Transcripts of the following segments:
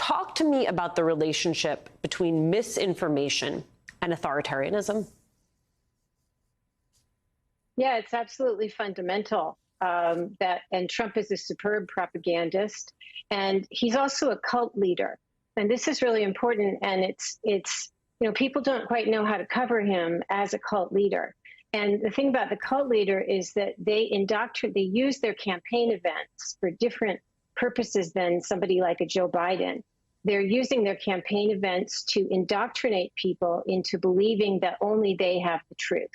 Talk to me about the relationship between misinformation and authoritarianism. Yeah, it's absolutely fundamental. And Trump is a superb propagandist, and he's also a cult leader. And this is really important. And it's people don't quite know how to cover him as a cult leader. And the thing about the cult leader is that they use their campaign events for different purposes than somebody like a Joe Biden. They're using their campaign events to indoctrinate people into believing that only they have the truth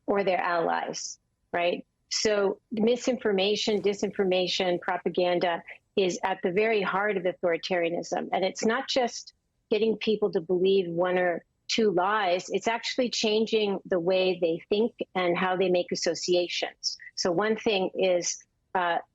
or their allies, right? So misinformation, disinformation, propaganda is at the very heart of authoritarianism. And it's not just getting people to believe one or two lies, it's actually changing the way they think and how they make associations. So one thing is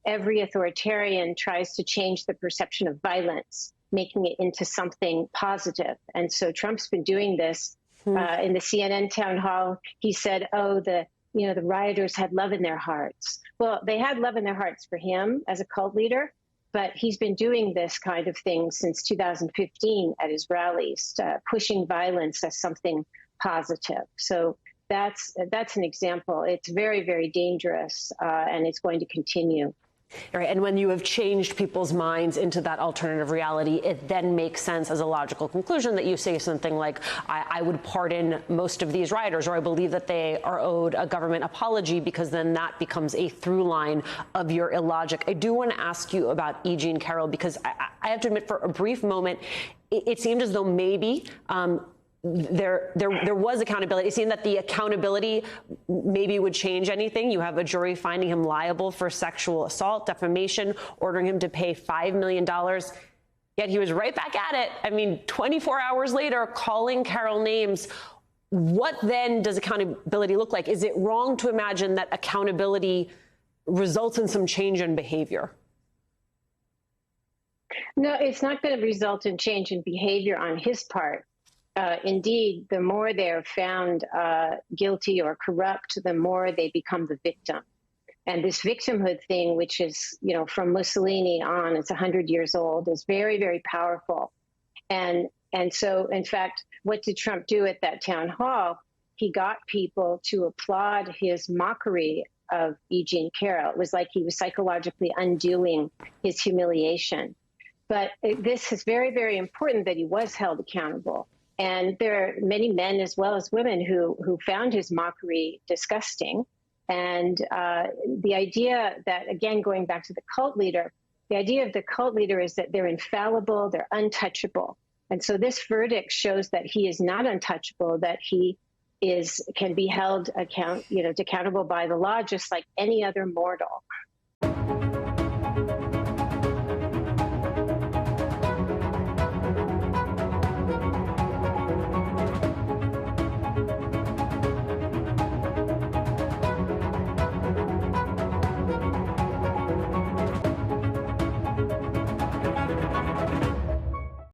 every authoritarian tries to change the perception of violence, making it into something positive. And so Trump's been doing this. In the CNN town hall, he said, the rioters had love in their hearts. Well, they had love in their hearts for him as a cult leader, but he's been doing this kind of thing since 2015 at his rallies, pushing violence as something positive. So that's an example. It's very, very dangerous, and it's going to continue. Right. And when you have changed people's minds into that alternative reality, it then makes sense as a logical conclusion that you say something like, I would pardon most of these rioters, or I believe that they are owed a government apology, because then that becomes a through line of your illogic. I do want to ask you about E. Jean Carroll, because I have to admit, for a brief moment, it seemed as though maybe there was accountability. It seemed that the accountability maybe would change anything. You have a jury finding him liable for sexual assault, defamation, ordering him to pay $5 million. Yet he was right back at it. I mean, 24 hours later, calling Carroll names. What then does accountability look like? Is it wrong to imagine that accountability results in some change in behavior? No, it's not going to result in change in behavior on his part. Indeed, the more they're found guilty or corrupt, the more they become the victim. And this victimhood thing, which is, from Mussolini on, it's 100 years old, is very, very powerful. And so, in fact, what did Trump do at that town hall? He got people to applaud his mockery of E. Jean Carroll. It was like he was psychologically undoing his humiliation. But this is very, very important that he was held accountable. And there are many men as well as women who found his mockery disgusting. And the idea that, again, going back to the cult leader, the idea of the cult leader is that they're infallible, they're untouchable. And so this verdict shows that he is not untouchable, that he can be held accountable by the law, just like any other mortal.